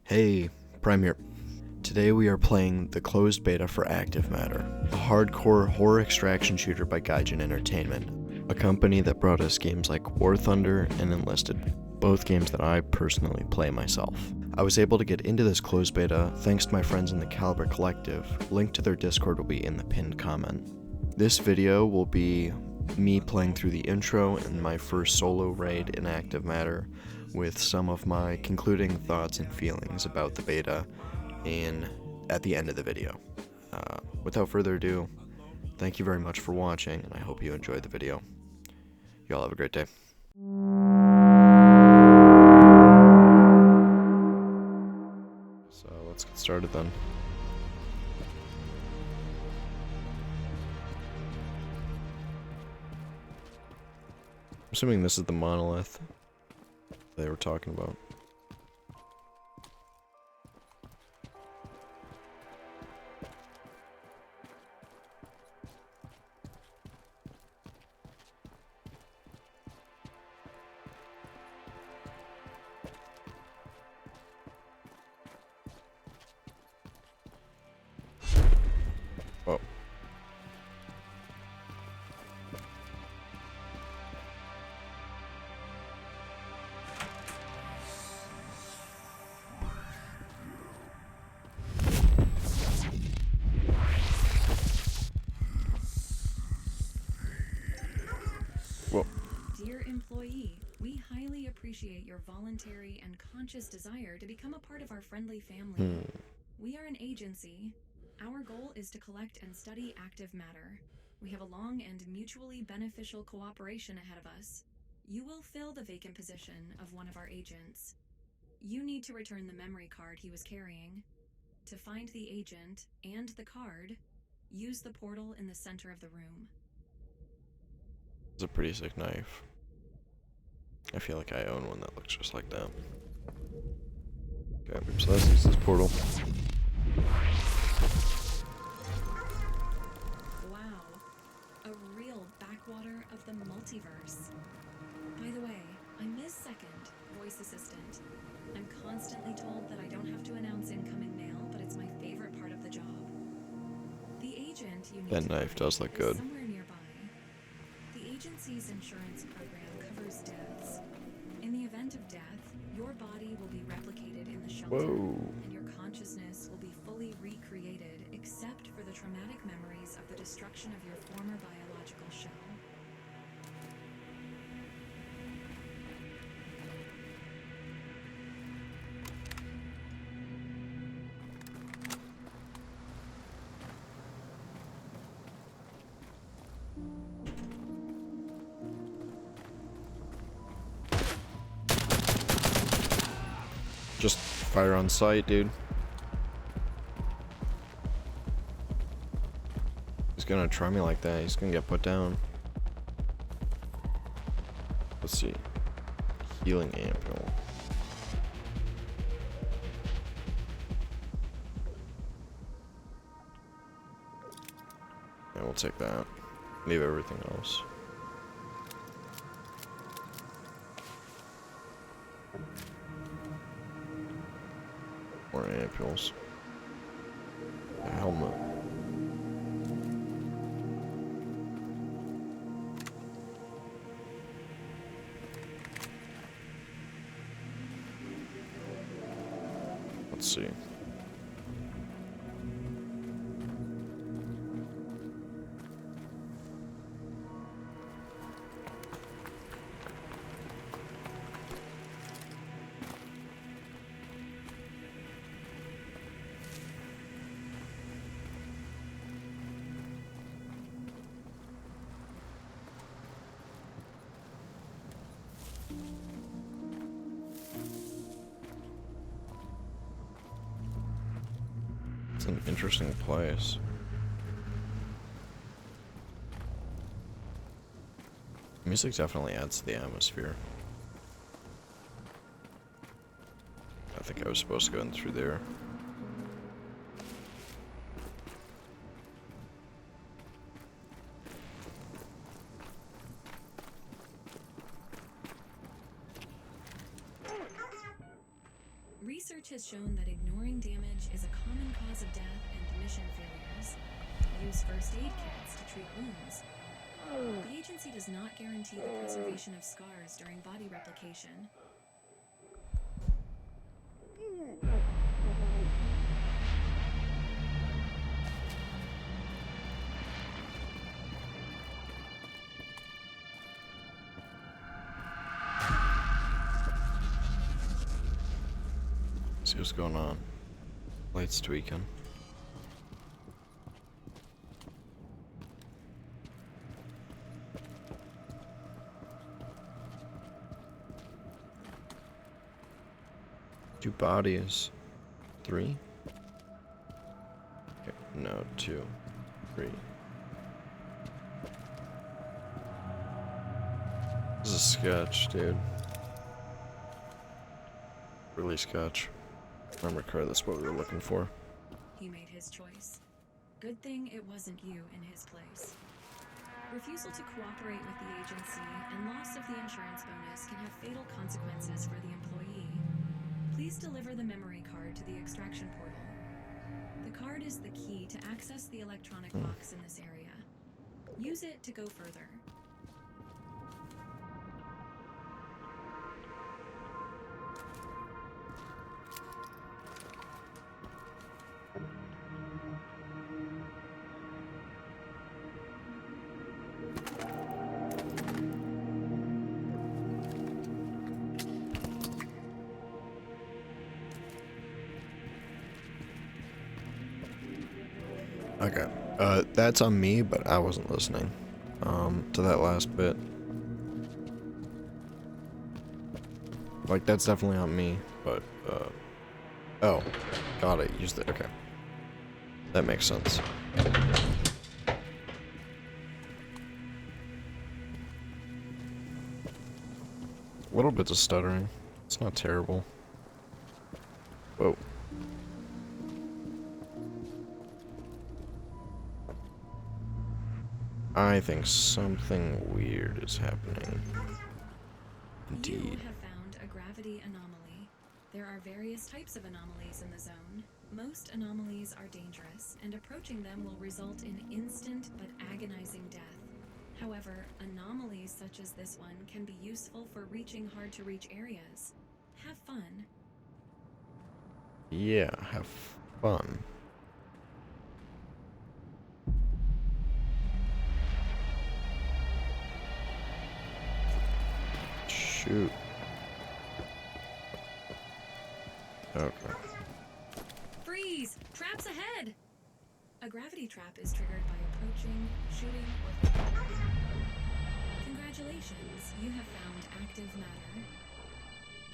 Hey, Prime here. Today we are playing the closed beta for Active Matter, a hardcore horror extraction shooter by Gaijin Entertainment, a company that brought us games like War Thunder and Enlisted, both games that I personally play myself. I was able to get into this closed beta thanks to my friends in the Caliber Collective. Link to their Discord will be in the pinned comment. This video will be me playing through the intro and my first solo raid in Active Matter, with some of my concluding thoughts and feelings about the beta at the end of the video. Without further ado, thank you very much for watching, and I hope you enjoyed the video. Y'all have a great day. So let's get started then. I'm assuming this is the monolith they were talking about. Oh. Whoa. Dear employee, we highly appreciate your voluntary and conscious desire to become a part of our friendly family. We are an agency. Our goal is to collect and study active matter. We have a long and mutually beneficial cooperation ahead of us. You will fill the vacant position of one of our agents. You need to return the memory card he was carrying. To find the agent and the card, use the portal in the center of the room. It's a pretty sick knife. I feel like I own one that looks just like that. Okay, so let's use this portal. Wow, a real backwater of the multiverse. By the way, I'm Ms. Second, voice assistant. I'm constantly told that I don't have to announce incoming mail, but it's my favorite part of the job. The agent you need That to knife find does look is good. somewhere nearby. The agency's insurance program covers deaths. In the event of death, your body will be replicated in the shelter, Whoa. and your consciousness will be fully recreated except for the traumatic memories of the destruction of your former biological shell. Just fire on sight, dude. He's gonna try me like that. He's gonna get put down. Let's see. Healing ampule. Yeah, we'll take that. Leave everything else. More ampules. A helmet. Let's see. It's an interesting place. Music definitely adds to the atmosphere. I think I was supposed to go in through there. Research has has shown that ignoring damage is a common cause of death and mission failures. Use first aid kits to treat wounds. The agency does not guarantee the preservation of scars during body replication. See what's going on. Lights tweaking. Two bodies. 3? Okay, no, 2, 3. This is a sketch, dude. Really sketch. Memory card, that's what we were looking for. He made his choice. Good thing it wasn't you in his place. Refusal to cooperate with the agency and loss of the insurance bonus can have fatal consequences for the employee. Please deliver the memory card to the extraction portal. The card is the key to access the electronic box in this area. Use it to go further. Okay. That's on me, but I wasn't listening. To that last bit. Like, that's definitely on me, but, oh. Got it. Used it. Okay. That makes sense. A little bit of stuttering. It's not terrible. Whoa. I think something weird is happening. Indeed. You have found a gravity anomaly. There are various types of anomalies in the zone. Most anomalies are dangerous, and approaching them will result in instant but agonizing death. However, anomalies such as this one can be useful for reaching hard-to-reach areas. Have fun. Yeah, have fun. Shoot. Okay. Freeze! Traps ahead! A gravity trap is triggered by approaching, shooting, or throwing. Congratulations, you have found active matter.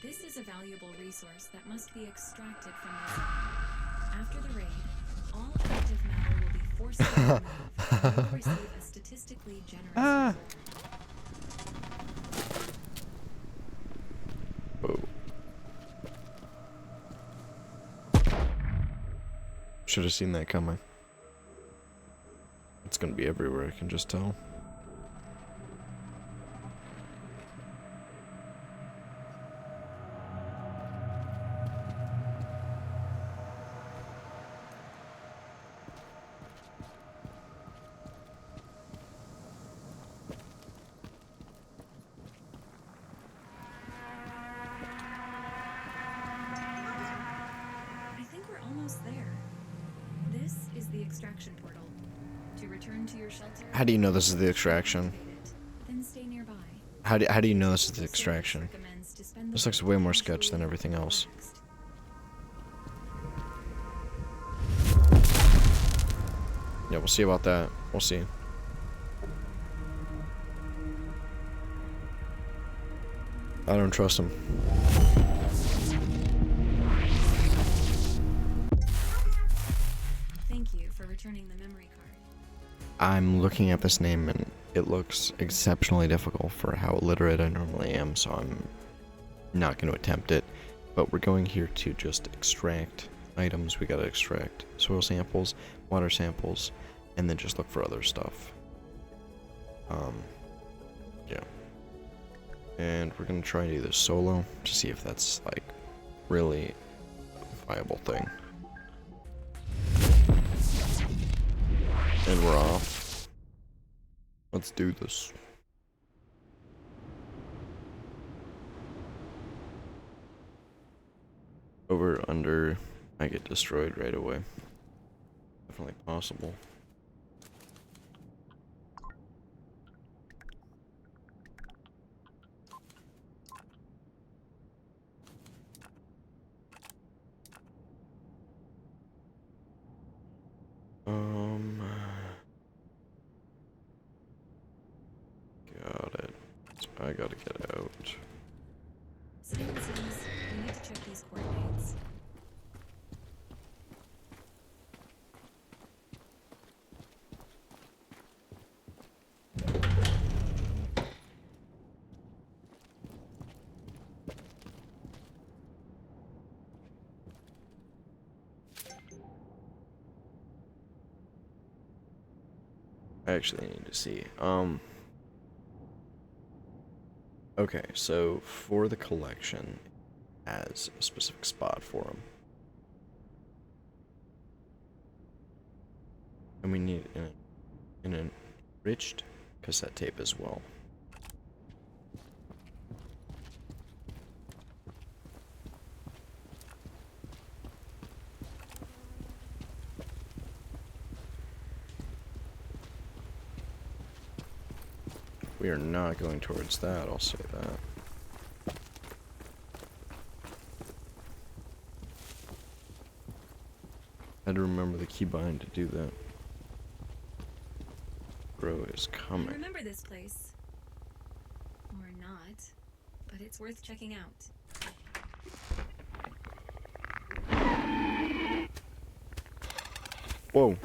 This is a valuable resource that must be extracted from the zone. After the raid, all active matter will be forcibly removed, and you will receive a statistically generous reward. Whoa. Should have seen that coming. It's gonna be everywhere, I can just tell. I think we're almost there. This is the extraction portal. To return to your shelter. How do you know this is the extraction? Then stay nearby. How do you know this is the extraction? This looks way more sketch than everything else. Yeah, we'll see about that. We'll see. I don't trust him. Thank you for returning the memory card. I'm looking at this name and it looks exceptionally difficult for how illiterate I normally am, so I'm not going to attempt it. But we're going here to just extract items. We gotta extract soil samples, water samples, and then just look for other stuff. Yeah. And we're gonna try to do this solo to see if that's like really viable thing. And we're off. Let's do this. Over, under, I get destroyed right away. Definitely possible. Got it. So I gotta get out. Simon says we need to check these coordinates. I actually need to see. Okay, so for the collection, it has a specific spot for them. And we need an enriched cassette tape as well. We are not going towards that, I'll say that. I had to remember the keybind to do that. Bro is coming. I remember this place. Or not, but it's worth checking out. Whoa.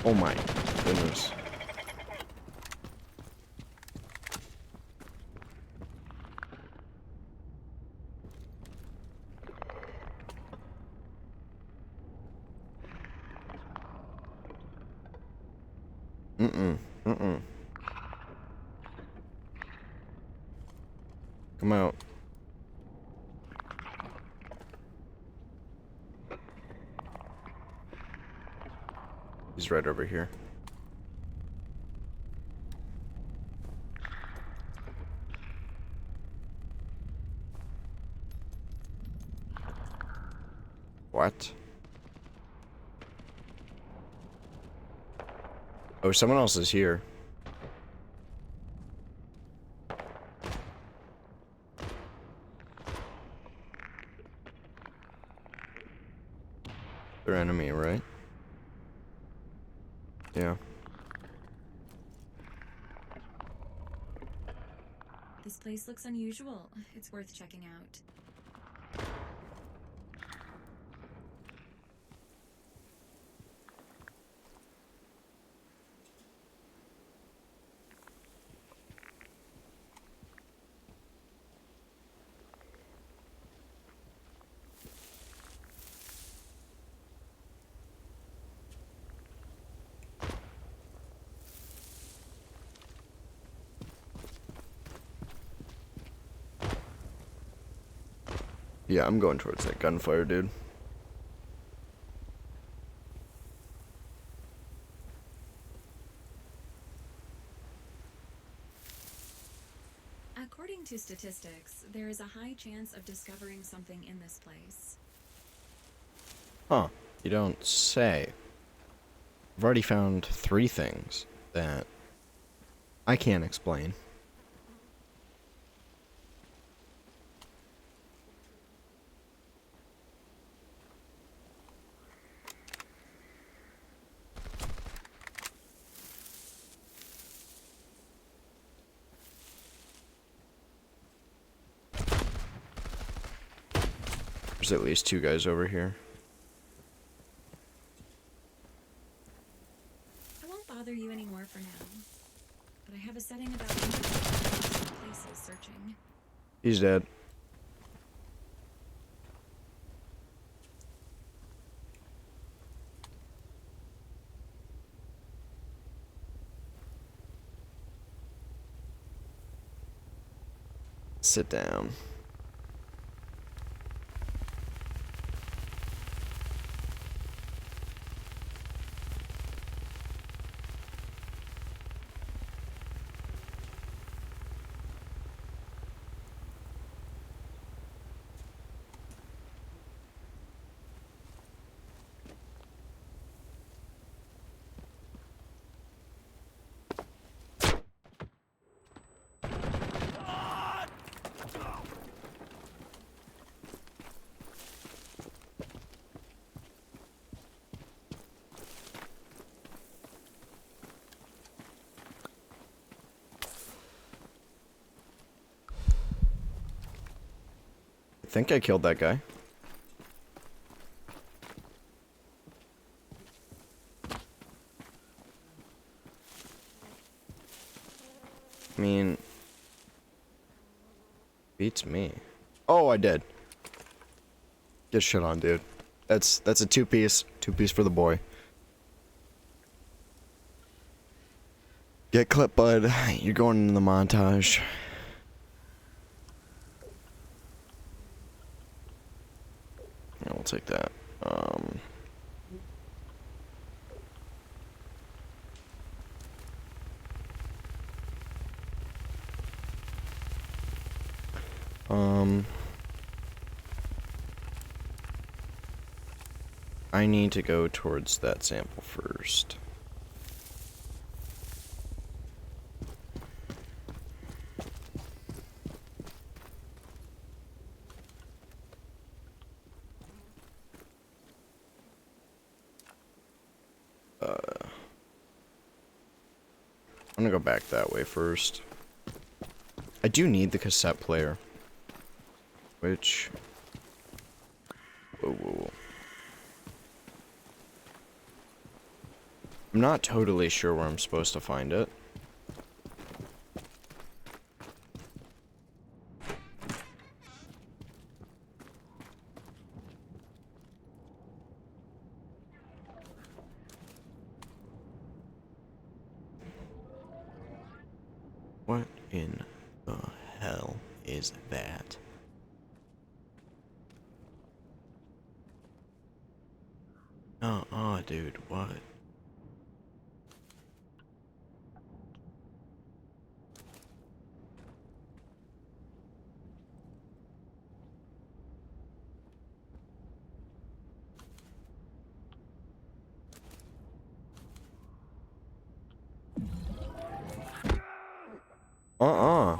Oh my goodness. Come out. He's right over here. What? Oh, someone else is here. Their enemy, right? Yeah. This place looks unusual. It's worth checking out. Yeah, I'm going towards that gunfire, dude. According to statistics, there is a high chance of discovering something in this place. Huh. You don't say. I've already found 3 things that I can't explain. There's at least 2 guys over here. I won't bother you anymore for now, but I have a setting about places searching. He's dead. Sit down. think I killed that guy. I mean, beats me. Oh, I did. Get shit on, dude. That's a two-piece for the boy. Get clipped, bud. You're going in the montage. Yeah, we'll take that. I need to go towards that sample first. I'm gonna go back that way first. I do need the cassette player. Which... Whoa, whoa, whoa. I'm not totally sure where I'm supposed to find it. What in the hell is that? Dude, what? Uh-uh.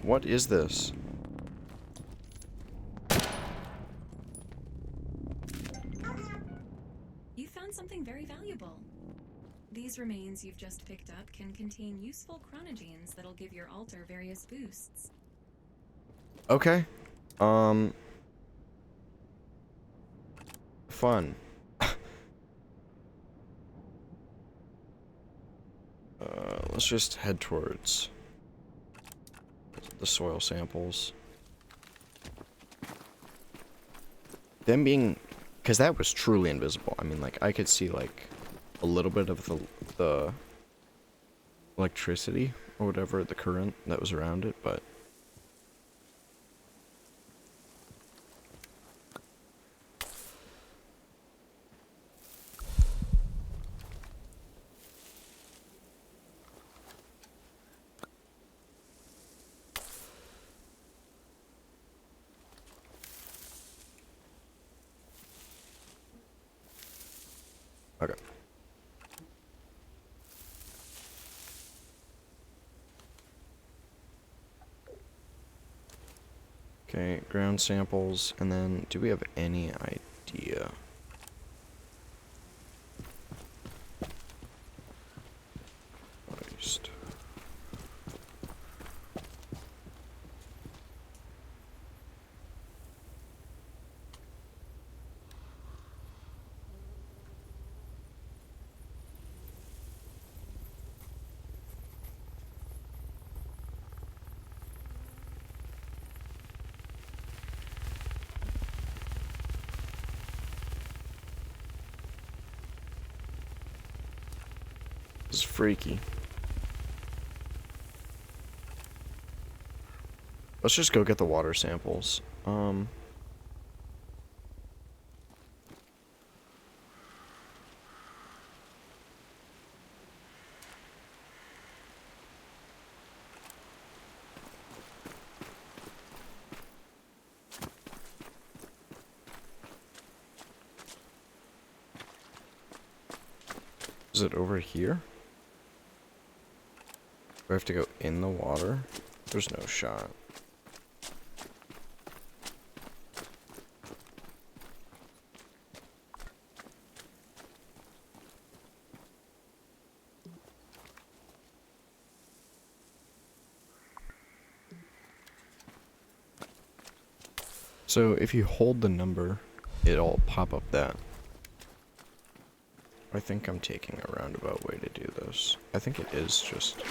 What is this? You found something very valuable. These remains you've just picked up can contain useful chronogenes that'll give your altar various boosts. Okay. Fun. Let's just head towards the soil samples. Them being... Because that was truly invisible. I mean, like, I could see, like, a little bit of the electricity or whatever, the current that was around it, but... Okay. Okay, ground samples, and then do we have any idea? Christ. This is freaky. Let's just go get the water samples. Is it over here? Do I have to go in the water? There's no shot. So if you hold the number, it'll pop up that. I think I'm taking a roundabout way to do this. I think it is just...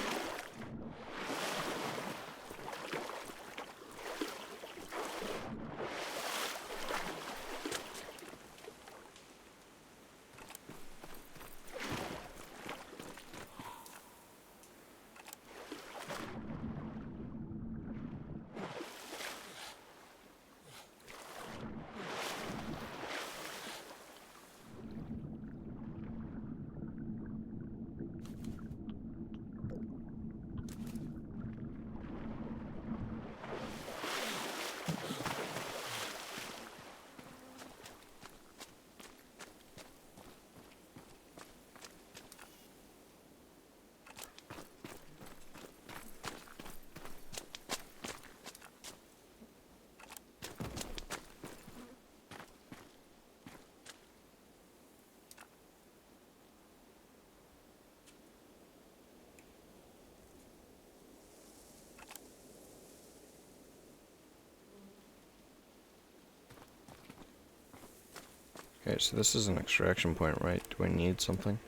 Okay, so this is an extraction point, right? Do I need something?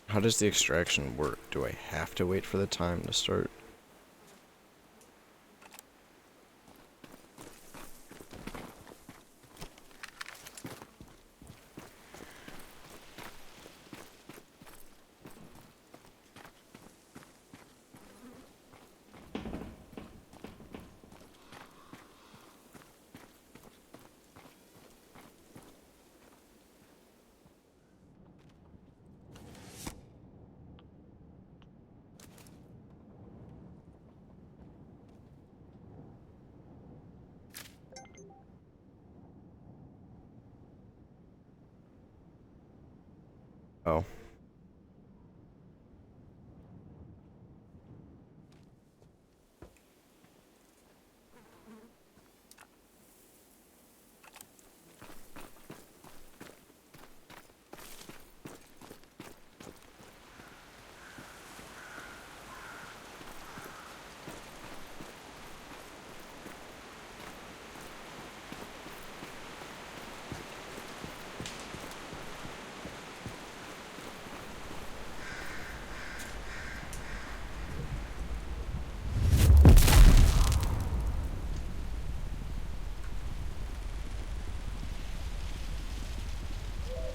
How does the extraction work? Do I have to wait for the time to start? Oh.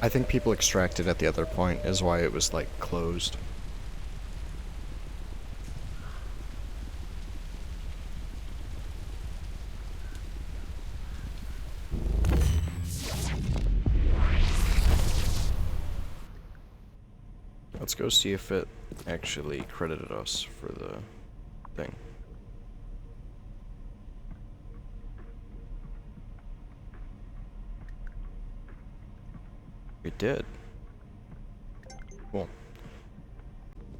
I think people extracted at the other point is why it was, like, closed. Let's go see if it actually credited us for the thing. It did. Cool.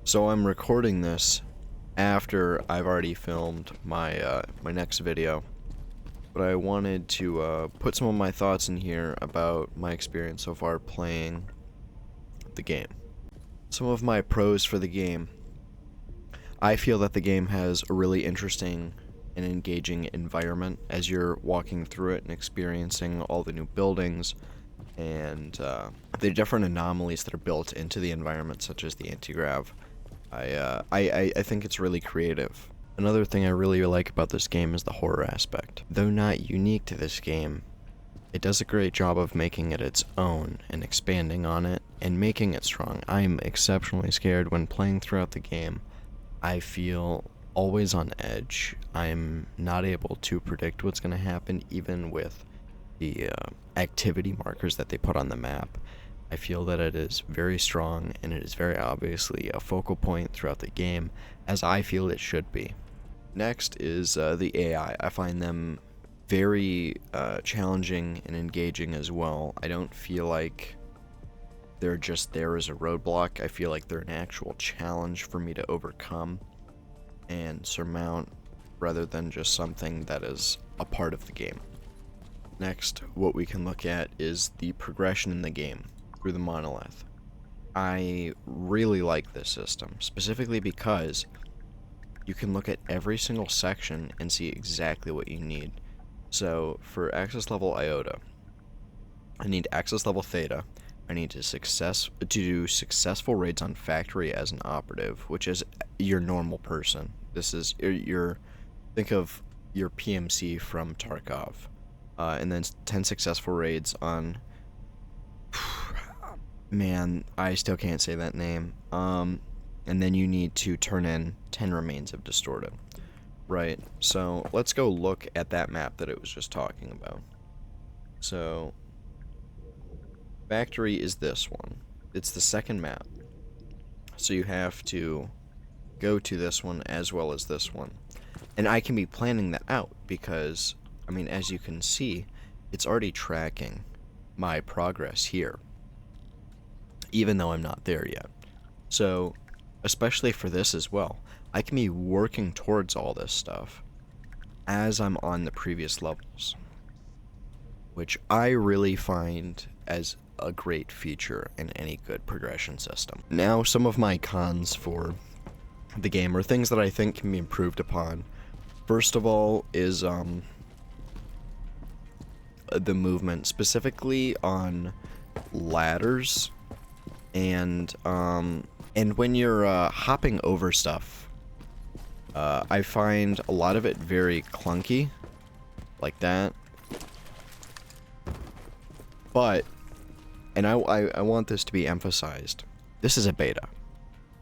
So I'm recording this after I've already filmed my my next video, but I wanted to put some of my thoughts in here about my experience so far playing the game. Some of my pros for the game. I feel that the game has a really interesting and engaging environment as you're walking through it and experiencing all the new buildings and the different anomalies that are built into the environment, such as the anti-grav. I think it's really creative. Another thing I really like about this game is the horror aspect. Though not unique to this game, it does a great job of making it its own and expanding on it and making it strong. I'm exceptionally scared when playing throughout the game. I feel always on edge. I'm not able to predict what's going to happen, even with the activity markers that they put on the map. I feel that it is very strong and it is very obviously a focal point throughout the game, as I feel it should be. Next is the AI. I find them very challenging and engaging as well. I don't feel like they're just there as a roadblock. I feel like they're an actual challenge for me to overcome and surmount, rather than just something that is a part of the game. Next, what we can look at is the progression in the game through the monolith. I really like this system, specifically because you can look at every single section and see exactly what you need. So, for access level iota, I need access level theta. I need to do successful raids on factory as an operative, which is your normal person. This is your think of your PMC from Tarkov. And then 10 successful raids on... Man, I still can't say that name. And then you need to turn in 10 remains of distorted. Right, so let's go look at that map that it was just talking about. So, factory is this one. It's the second map. So you have to go to this one as well as this one. And I can be planning that out because, I mean, as you can see, it's already tracking my progress here, even though I'm not there yet. So, especially for this as well, I can be working towards all this stuff as I'm on the previous levels, which I really find as a great feature in any good progression system. Now, some of my cons for the game, or things that I think can be improved upon. First of all is the movement, specifically on ladders, and when you're hopping over stuff. I find a lot of it very clunky, like that. But, and I want this to be emphasized, this is a beta.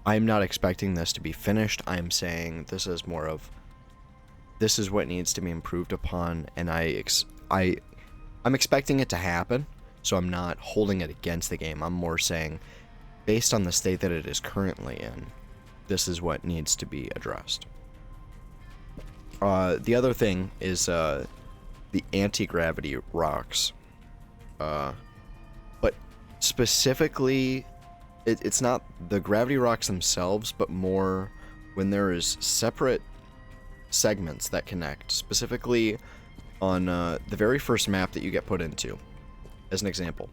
I'm not expecting this to be finished. I'm saying this is more of, this is what needs to be improved upon, and I'm expecting it to happen, so I'm not holding it against the game. I'm more saying, based on the state that it is currently in, this is what needs to be addressed. The other thing is the anti-gravity rocks. But specifically, it's not the gravity rocks themselves, but more when there is separate segments that connect. Specifically on the very first map that you get put into. As an example,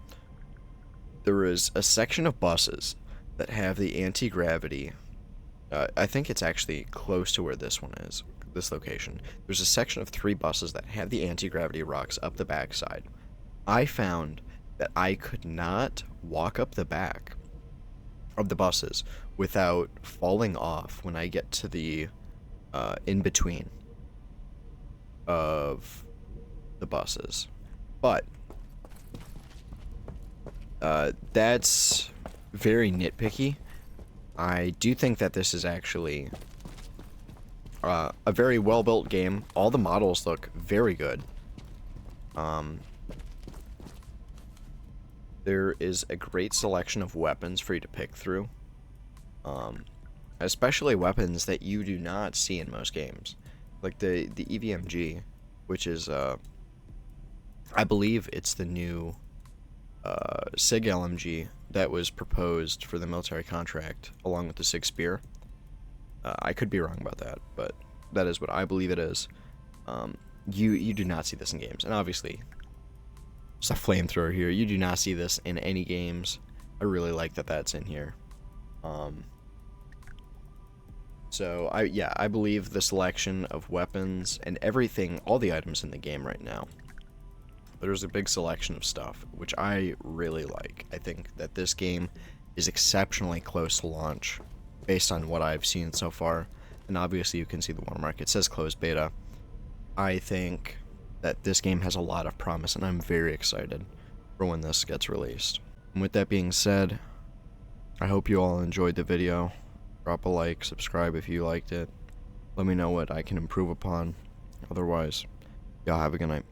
there is a section of buses that have the anti-gravity. I think it's actually close to where this one is, this location. There's a section of 3 buses that have the anti-gravity rocks up the backside. I found that I could not walk up the back of the buses without falling off when I get to the in-between of the buses. But that's very nitpicky. I do think that this is actually a very well-built game. All the models look very good. There is a great selection of weapons for you to pick through. Especially weapons that you do not see in most games. Like the EVMG, which is, I believe it's the new SIG LMG that was proposed for the military contract, along with the SIG Spear. I could be wrong about that, but that is what I believe it is. You do not see this in games, and obviously, there's a flamethrower here. You do not see this in any games. I really like that that's in here. So I believe the selection of weapons and everything, all the items in the game right now. There's a big selection of stuff, which I really like. I think that this game is exceptionally close to launch, based on what I've seen so far. And obviously you can see the watermark. It says closed beta. I think that this game has a lot of promise, and I'm very excited for when this gets released. And with that being said, I hope you all enjoyed the video. Drop a like, subscribe if you liked it. Let me know what I can improve upon. Otherwise, y'all have a good night.